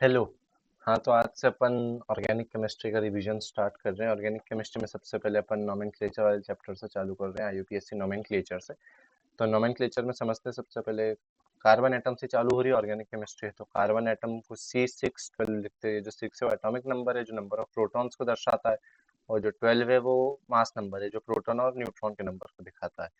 Hello. हाँ, तो आज से अपन ऑर्गेनिक केमिस्ट्री का रिवीजन स्टार्ट कर रहे हैं। ऑर्गेनिक केमिस्ट्री में सबसे पहले अपन नोमेनक्लेचर वाले चैप्टर से चालू कर रहे हैं, आईयूपीएससी नोमेनक्लेचर से। तो नोमेनक्लेचर में समझते हैं सबसे पहले कार्बन एटम से चालू हो रही है ऑर्गेनिक केमिस्ट्री। तो कार्बन एटम को C612 लिखते हैं। जो 6 है वो एटॉमिक नंबर है जो नंबर ऑफ प्रोटॉन्स को दर्शाता है, और जो 12 है वो मास नंबर है जो प्रोटॉन और न्यूट्रॉन के नंबर को दिखाता है।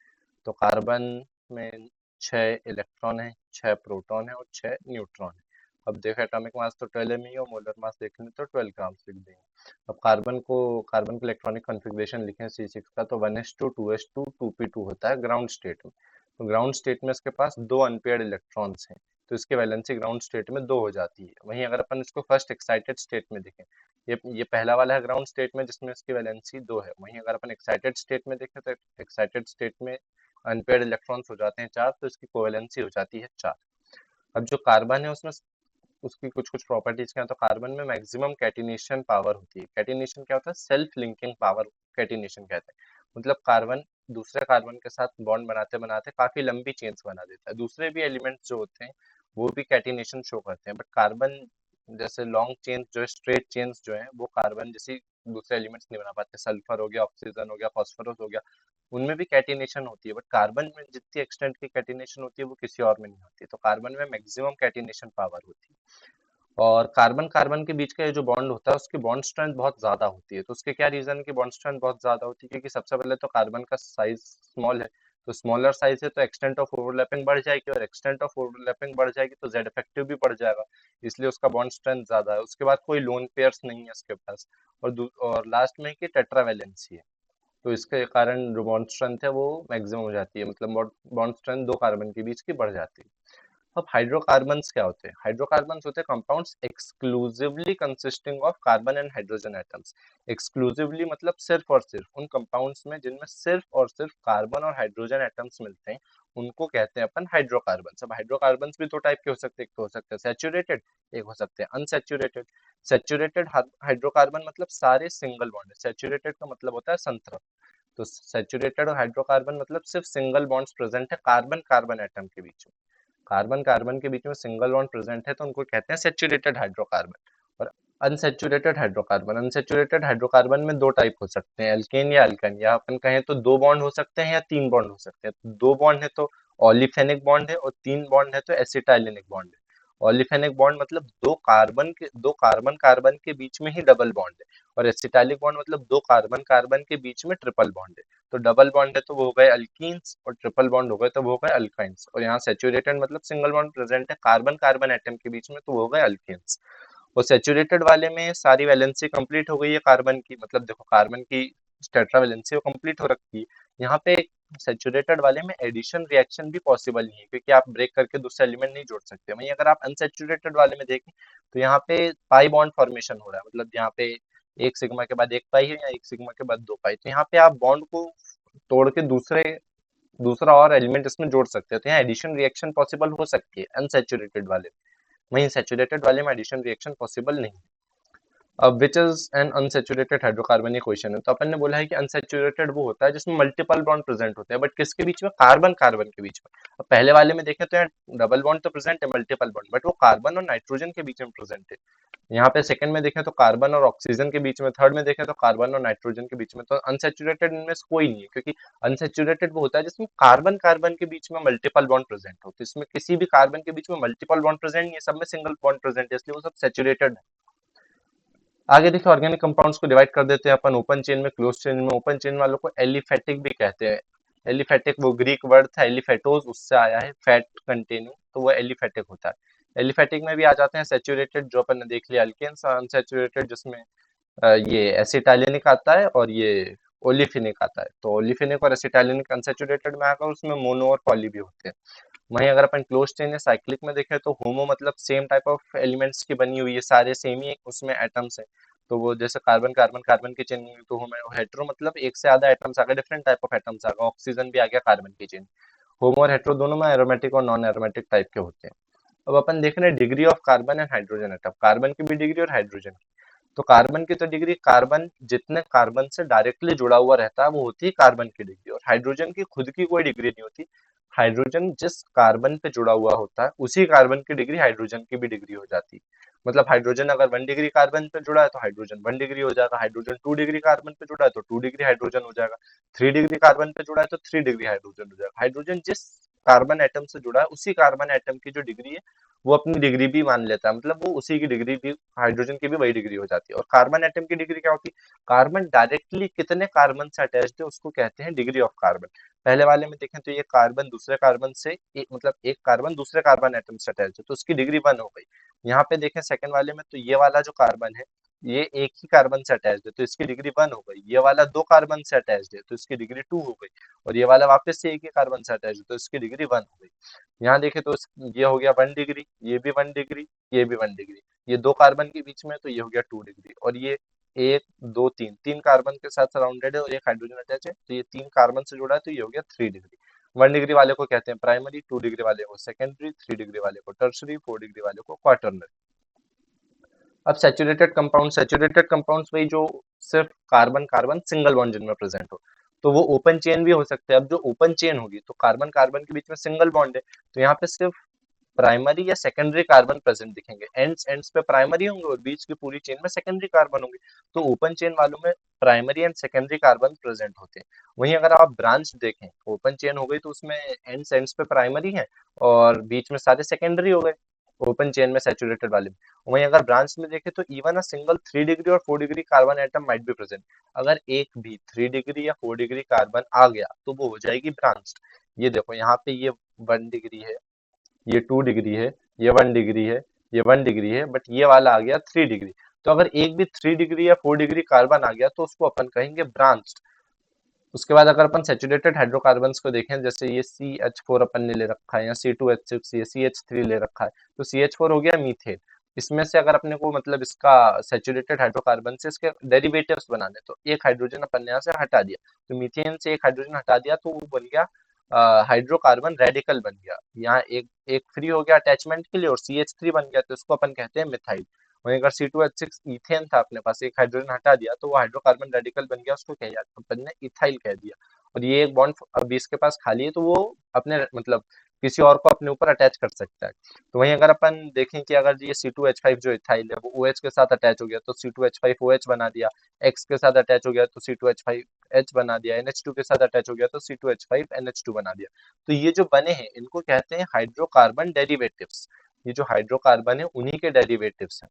तो कार्बन में 6 इलेक्ट्रॉन है, 6 प्रोटॉन है और 6 न्यूट्रॉन है। अब देखो एटॉमिक मास तो 12 में ही और मोलर मास देखेंगे तो 12 ग्राम्स लिख देंगे। अब कार्बन का इलेक्ट्रॉनिक कॉन्फ़िगरेशन लिखें C6 का, तो 1s2 2s2 2p2 होता है ग्राउंड स्टेट में। तो ग्राउंड स्टेट में इसके पास दो अनपेयर्ड इलेक्ट्रॉन्स हैं, तो इसकी वैलेंसी ग्राउंड स्टेट में दो हो जाती है। वहीं अगर अपन इसको फर्स्ट एक्साइटेड स्टेट में देखें, ये पहला वाला है ग्राउंड स्टेट में जिसमें इसकी वैलेंसी दो है। वहीं अगर अपन एक्साइटेड स्टेट में देखें तो एक्साइटेड स्टेट में अनपेयर्ड इलेक्ट्रॉन्स हो जाते हैं चार, तो इसकी कोवेलेंसी हो जाती है चार। अब जो कार्बन है उसमें उसकी कुछ कुछ प्रॉपर्टीज क्या है, तो कार्बन में मैक्सिमम कैटिनेशन पावर होती है। कैटिनेशन क्या होता है? सेल्फ लिंकिंग पावर कैटिनेशन कहते हैं। मतलब कार्बन दूसरे कार्बन के साथ बॉन्ड बनाते बनाते काफी लंबी चेन्स बना देता है। दूसरे भी एलिमेंट्स जो होते हैं वो भी कैटिनेशन शो करते हैं, बट कार्बन जैसे लॉन्ग चेन्स जो है, स्ट्रेट चेन्स जो है, वो कार्बन जैसी दूसरे एलिमेंट्स नहीं बना पाते। सल्फर हो गया, ऑक्सीजन हो गया, फास्फोरस हो गया, उनमें भी कैटिनेशन होती है, बट कार्बन में जितनी एक्सटेंट की कैटिनेशन होती है वो किसी और में नहीं होती। तो कार्बन में मैक्सिमम कैटिनेशन पावर होती है। और कार्बन कार्बन के बीच का ये जो बॉन्ड होता है उसकी बॉन्ड स्ट्रेंथ बहुत ज्यादा होती है। तो उसके क्या रीजन है कि बॉन्ड स्ट्रेंथ बहुत ज्यादा होती है? क्योंकि सबसे पहले तो कार्बन का साइज स्मॉल है, तो स्मॉलर साइज है तो एक्सटेंट ऑफ ओवरलैपिंग बढ़ जाएगी, और एक्सटेंट ऑफ ओवरलैपिंग बढ़ जाएगी तो जेड इफेक्टिव भी बढ़ जाएगा, इसलिए उसका बॉन्ड स्ट्रेंथ ज्यादा है। उसके बाद कोई लोन पेयर्स नहीं है इसके पास। और लास्ट में कि टेट्रावैलेंसी है, तो इसके कारण जो बॉन्ड स्ट्रेंथ है वो मैक्सिमम हो जाती है। मतलब बॉन्ड स्ट्रेंथ दो कार्बन के बीच की बढ़ जाती है। अब हाइड्रोकार्बन्स क्या होते हैं? हाइड्रोकार्बन्स होते हैं compounds exclusively consisting of carbon and hydrogen atoms. Exclusively मतलब सिर्फ और सिर्फ उन कंपाउंड्स में जिनमें सिर्फ और सिर्फ कार्बन और हाइड्रोजन एटम्स मिलते हैं, उनको कहते हैं अपन हाइड्रोकार्बन्स। अब हाइड्रोकार्बन्स भी दो टाइप के हो सकते हैं। एक तो हो सकते हैं सैचुरेटेड, एक हो सकते हैं अनसैचुरेटेड। सैचुरेटेड हाइड्रोकार्बन मतलब सारे सिंगल बॉन्ड। सैचुरेटेड का मतलब होता है संतृप्त। तो सैचुरेटेड और हाइड्रोकार्बन मतलब सिर्फ सिंगल बॉन्ड्स प्रेजेंट है कार्बन कार्बन एटम के बीच में। कार्बन कार्बन के बीच में सिंगल बॉन्ड प्रेजेंट है तो उनको कहते हैं सैचुरेटेड हाइड्रोकार्बन। और अनसैचुरेटेड हाइड्रोकार्बन में दो टाइप हो सकते हैं, एल्केन या अल्कन। या अपन कहें तो दो बॉन्ड हो सकते हैं या तीन बॉन्ड हो सकते हैं। तो दो बॉन्ड है तो ऑलिफेनिक बॉन्ड है, और तीन बॉन्ड है तो एसिटाइलिनिक बॉन्ड है। ऑलिफेनिक बॉन्ड मतलब दो कार्बन कार्बन के बीच में ही डबल बॉन्ड है, और एसिटाइलिक बॉन्ड मतलब दो कार्बन कार्बन के बीच में ट्रिपल बॉन्ड है। तो डबल बॉन्ड है तो वो हो गए अल्कीन्स, और ट्रिपल बॉन्ड हो गए तो वो हो गए अल्काइंस। और यहाँ सैचुरेटेड मतलब सिंगल बॉन्ड प्रेजेंट है कार्बन कार्बन एटम के बीच में, तो वो हो गए अल्केन्स। और सैचुरेटेड वाले में सारी वैलेंसी कंप्लीट हो गई है कार्बन की। मतलब देखो कार्बन की टेट्रा वैलेंसी वो कंप्लीट हो रखी है। यहाँ पे सैचुरेटेड वाले में एडिशन रिएक्शन भी पॉसिबल नहीं है, क्योंकि आप ब्रेक करके दूसरा एलिमेंट नहीं जोड़ सकते। वहीं अगर आप अनसैचुरेटेड वाले में देखें तो यहाँ पे पाई बॉन्ड फॉर्मेशन हो रहा है। मतलब यहाँ पे एक सिग्मा के बाद एक पाई है, या एक सिग्मा के बाद दो पाई। तो यहाँ पे आप बॉन्ड को तोड़ के दूसरा और एलिमेंट इसमें जोड़ सकते हैं। तो यहाँ एडिशन रिएक्शन पॉसिबल हो सकती है अनसैचुरेटेड वाले में। वहीं सैचुरेटेड वाले में एडिशन रिएक्शन पॉसिबल नहीं है। अब which is an unsaturated hydrocarbon, ये क्वेश्चन है। तो अपन ने बोला है कि अनसैचुरेटेड वो होता है जिसमें मल्टीपल बॉन्ड प्रेजेंट होते हैं, बट किसके बीच में? कार्बन कार्बन के बीच में। अब पहले वाले में देखें तो यार डबल बॉन्ड तो प्रेजेंट है, मल्टीपल बॉन्ड, बट वो कार्बन और नाइट्रोजन के बीच में प्रेजेंट है। यहाँ पे सेकंड में देखें तो कार्बन और ऑक्सीजन के बीच में, थर्ड में देखें तो कार्बन और नाइट्रोजन के बीच में। तो अनसैचुरेटेड इनमें से कोई नहीं है, क्योंकि अनसैचुरेटेड वो होता है जिसमें कार्बन कार्बन के बीच में मल्टीपल बॉन्ड प्रेजेंट हो। तो इसमें किसी भी कार्बन के बीच में मल्टीपल बॉन्ड प्रेजेंट नहीं है, सब में सिंगल बॉन्ड प्रेजेंट है, इसलिए वो सब सैचुरेटेड है। आगे देखिए ऑर्गेनिक कंपाउंड्स को डिवाइड कर देते हैं अपन ओपन चेन में, क्लोज चेन में। ओपन चेन वालों को एलिफेटिक भी कहते हैं। एलिफेटिक वो ग्रीक वर्ड था एलिफेटोस, उससे आया है फैट कंटेनिंग, तो वो एलिफेटिक होता है। एलिफेटिक में भी आ जाते हैं सैचुरेटेड, जो अपन ने देख लिया अल्केन्स, अनसैचुरेटेड जिसमें ये एसिटाइलिनिक आता है और ये ओलिफिनिक आता है। तो ओलिफिनिक और एसिटाइलिनिक अनसैचुरेटेड में आकर उसमें मोनो और पॉली भी होते हैं। वहीं अगर अपन क्लोज चेन या साइक्लिक में देखें तो होमो मतलब सेम टाइप ऑफ एलिमेंट्स की बनी हुई है, सारे सेम ही उसमें एटम्स है। तो वो जैसे कार्बन कार्बन कार्बन की चेन तो होमो। हेट्रो मतलब एक से ज्यादा एटम्स आ गए, डिफरेंट टाइप ऑफ एटम्स आ गए, ऑक्सीजन भी आ गया कार्बन की चेन। होमो और हेट्रो दोनों में एरोमेटिक और नॉन एरोमेटिक टाइप के होते हैं। अब अपन देख रहे हैं degree of carbon and hydrogen atom, carbon की भी डिग्री और हाइड्रोजन की। तो कार्बन की तो डिग्री, कार्बन जितने कार्बन से डायरेक्टली जुड़ा हुआ रहता है वो होती है कार्बन की डिग्री, और हाइड्रोजन की खुद की कोई डिग्री नहीं होती। हाइड्रोजन जिस कार्बन पे जुड़ा हुआ होता है उसी कार्बन की डिग्री हाइड्रोजन की भी डिग्री हो जाती है। मतलब हाइड्रोजन अगर 1 डिग्री कार्बन पे जुड़ा है तो हाइड्रोजन 1 डिग्री हो जाएगा, हाइड्रोजन 2 डिग्री कार्बन पे जुड़ा है तो 2 डिग्री हाइड्रोजन हो जाएगा, 3 डिग्री कार्बन पे जुड़ा है तो 3 डिग्री हाइड्रोजन हो जाएगा। हाइड्रोजन जिस कार्बन एटम से जुड़ा है उसी कार्बन एटम की जो डिग्री है वो अपनी डिग्री भी मान लेता है, मतलब वो उसी की डिग्री भी, हाइड्रोजन की भी वही डिग्री हो जाती है। और कार्बन एटम की डिग्री क्या होती है? कार्बन डायरेक्टली कितने कार्बन से अटैच्ड है उसको कहते हैं डिग्री ऑफ कार्बन। पहले वाले में देखें तो ये कार्बन दूसरे कार्बन से मतलब एक कार्बन दूसरे कार्बन एटम से अटैच है तो उसकी डिग्री 1 हो गई। यहाँ पे देखें सेकंड वाले में तो ये वाला जो कार्बन है ये एक ही कार्बन से अटैच है तो इसकी डिग्री 1 हो गई। ये वाला 2 कार्बन से अटैच है तो इसकी डिग्री 2 हो गई। और ये वाला वापस से एक ही कार्बन से अटैच है तो इसकी डिग्री 1 हो गई। यहाँ देखें तो ये हो गया 1 डिग्री, ये भी 1 डिग्री, ये भी 1 डिग्री। ये 2 कार्बन के बीच में तो ये हो गया 2 डिग्री। और ये एक दो तीन, तीन कार्बन के साथ सराउंडेड है और एक हाइड्रोजन अटैच है तो ये 3 कार्बन से जुड़ा है तो ये हो गया 3 डिग्री। 1 डिग्री वाले को कहते हैं प्राइमरी, 2 डिग्री वाले को सेकेंडरी, 3 डिग्री वाले को टर्शरी, 4 डिग्री वाले को क्वार्टरनरी। अब सैचुरेटेड कंपाउंड्स वही जो सिर्फ कार्बन कार्बन सिंगल बॉन्ड जिनमें प्रेजेंट हो, तो वो ओपन चेन भी हो सकते हैं। अब जो ओपन चेन होगी तो कार्बन कार्बन के बीच में सिंगल बॉन्ड है तो यहाँ पे सिर्फ प्राइमरी या सेकेंडरी कार्बन प्रेजेंट दिखेंगे, एंड्स एंड्स पे प्राइमरी होंगे और बीच की पूरी चेन में सेकेंडरी कार्बन होंगे। तो ओपन चेन वालों में primary and secondary carbon present होते हैं। वहीं अगर आप ब्रांच देखें, ओपन चेन हो गई तो उसमें एंड्स एंड्स पे प्राइमरी है और बीच में सारे सेकेंडरी हो गए ओपन चेन में सैचुरेटेड वाले में। वहीं अगर ब्रांच में देखें तो इवन अ सिंगल 3 डिग्री और 4 degree carbon atom might be present. अगर एक भी 3 डिग्री या 4 डिग्री कार्बन आ गया तो वो हो जाएगी ब्रांच। ये देखो यहाँ पे ये 1 डिग्री है, ये 2 डिग्री है, ये 1 डिग्री है, ये 1 डिग्री है, बट ये वाला आ गया 3 डिग्री। तो अगर एक भी 3 डिग्री या 4 डिग्री कार्बन आ गया तो उसको अपन कहेंगे ब्रांच्ड। उसके बाद अगर अपन सेचुरेटेड हाइड्रोकार्बन्स को देखें, जैसे ये CH4 अपन ने ले रखा है या C2H6, ये CH3 ले रखा है, तो CH4 हो गया मीथेन। इसमें से अगर अपने को मतलब इसका सेचुरेटेड हाइड्रोकार्बन से इसके डेरिवेटिव्स बनाने तो एक हाइड्रोजन अपन ने यहाँ से हटा दिया, तो मीथेन से एक हाइड्रोजन हटा दिया तो वो बन गया हाइड्रोकार्बन रेडिकल बन गया। यहाँ एक एक फ्री हो गया अटैचमेंट के लिए और CH3 बन गया तो इसको अपन कहते हैं मिथाइल। वहीं अगर C2H6 ईथेन था अपने पास, एक हाइड्रोजन हटा दिया तो वो हाइड्रोकार्बन रेडिकल बन गया, उसको क्या अपन ने इथाइल कह दिया। और ये एक बॉन्ड अभी इसके पास खाली है तो वो अपने मतलब किसी और को अपने ऊपर अटैच कर सकता है। तो वहीं अगर अपन देखें कि अगर ये C2H5 जो इथाइल है वो OH के साथ अटैच हो गया तो C2H5 OH बना दिया, X के साथ अटैच हो गया तो C2H5 H बना दिया, NH2 के साथ अटैच हो गया तो C2H5 NH2 बना दिया। तो ये जो बने हैं इनको कहते हैं हाइड्रोकार्बन डेरिवेटिव्स। ये जो हाइड्रोकार्बन है उन्हीं के डेरिवेटिव्स हैं।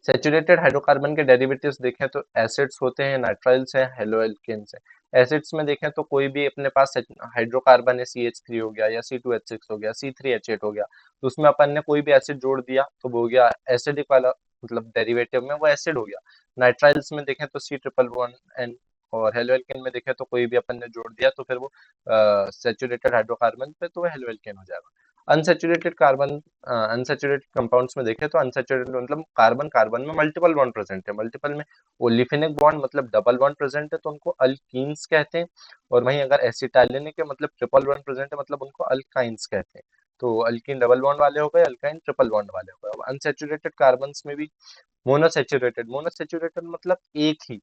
सैचुरेटेड हाइड्रोकार्बन के डेरिवेटिव्स देखें तो एसिड्स होते हैं, नाइट्राइल्स हैं, हेलोएल्केन्स हैं। एसिड्स में देखें तो कोई भी अपने पास हाइड्रोकार्बन है, CH3 हो गया या C2H6 हो गया, C3H8 हो गया, तो उसमें अपन ने कोई भी एसिड जोड़ दिया तो वो हो गया एसिडिक वाला, मतलब डेरिवेटिव में वो एसिड हो गया। नाइट्राइल्स में देखें तो C111N, और हेलोएल्केन में देखें तो कोई भी अपन ने जोड़ दिया तो फिर वो सैचुरेटेड हाइड्रोकार्बन पे तो वो हेलोएल्केन हो जाएगा। अनसैचुरेटेड कार्बन, अनसैचुरेटेड कंपाउंड्स में देखें तो अनसैचुरेटेड मतलब कार्बन कार्बन में मल्टीपल बॉन्ड प्रेजेंट है, मल्टीपल में ओलिफिनिक बॉन्ड मतलब डबल बॉन्ड प्रेजेंट है तो उनको अल्कीन्स कहते हैं। और वहीं अगर एसिटाइलिनिक है मतलब ट्रिपल बॉन्ड प्रेजेंट है मतलब उनको अल्काइंस कहते हैं। तो अल्कीन डबल बॉन्ड वाले हो गए, अल्काइन ट्रिपल बॉन्ड वाले हो गए। अनसैचुरेटेड कार्बन्स में भी मोनोसैचुरेटेड, मोनोसैचुरेटेड मतलब एक ही,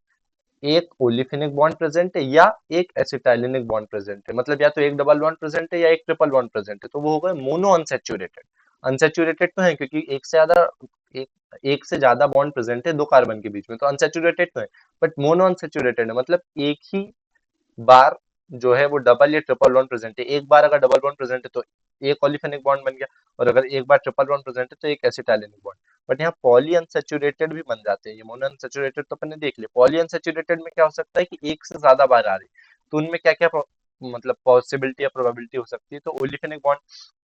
एक ओलिफिनिक बॉन्ड प्रेजेंट है या एक एसिटाइलिनिक बॉन्ड प्रेजेंट है, मतलब या तो एक डबल बॉन्ड प्रेजेंट है या एक ट्रिपल बॉन्ड प्रेजेंट है, तो वो हो गए मोनो अनसैचुरेटेड। अनसैचुरेटेड तो है क्योंकि एक एक से ज्यादा बॉन्ड प्रेजेंट है 2 कार्बन के बीच में, तो अनसैचुरेटेड तो है। बट मोनो अनसैचुरेटेड है मतलब एक ही बार जो है वो डबल या ट्रिपल बॉन्ड प्रेजेंट है। एक बार अगर डबल बॉन्ड प्रेजेंट है तो एक ओलिफेनिक बॉन्ड बन गया, और अगर एक बार ट्रिपल बॉन्ड प्रेजेंट है तो एक एसिटाइलिक बॉन्ड। बट यहाँ पॉली अनसैचुरेटेड भी बन जाते हैं। ये मोनो अनसैचुरेटेड तो अपन ने देख लिया, पॉली अनसैचुरेटेड में क्या हो सकता है कि एक से ज्यादा बार आ रही है, तो उनमें क्या क्या मतलब पॉसिबिलिटी या प्रोबेबिलिटी हो सकती है। तो ओलिफेनिक बॉन्ड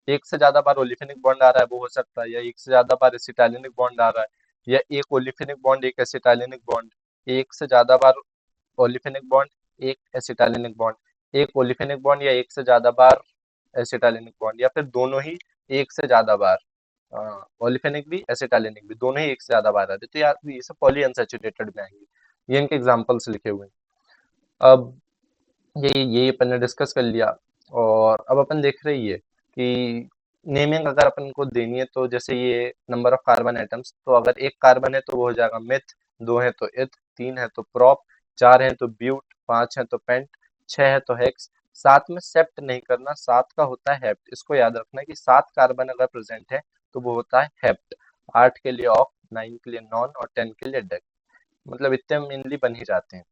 एक से ज्यादा बार ओलिफेनिक बॉन्ड आ रहा है वो हो सकता है, या एक से ज्यादा बार एसिटाइलिक बॉन्ड आ रहा है, या एक ओलिफेनिक बॉन्ड एक एसिटाइलिक बॉन्ड, एक से ज्यादा बार ओलिफेनिक बॉन्ड एक एसिटाइलिक बॉन्ड, एक ओलिफेनिक बॉन्ड या एक से ज्यादा बार एसिटाइलिक बॉन्ड, या फिर दोनों ही एक से ज्यादा बार, ओलिफेनिक भी एसिटाइलिक भी दोनों ही एक से ज्यादा बार आते, तो यार ये सब पॉली अनसैचुरेटेड में आएंगे। ये इनके एग्जांपल्स लिखे हुए हैं। अब ये अपन ने डिस्कस कर लिया, और अब अपन देख रही है कि नेमिंग अगर अपन को देनी है तो जैसे ये नंबर ऑफ कार्बन एटम्स, तो अगर एक कार्बन है तो वो हो जाएगा मिथ, दो है तो इथ, तीन है तो प्रॉप, चार है तो ब्यूट, पांच है तो पेंट, छह है तो हेक्स, साथ में सेप्ट नहीं करना, सात का होता है हेप्ट। इसको याद रखना है कि 7 कार्बन अगर प्रेजेंट है तो वो होता है हेप्ट। 8 के लिए ऑक्ट, 9 के लिए नॉन और 10 के लिए डेक। मतलब इतने मेनली बन ही जाते हैं।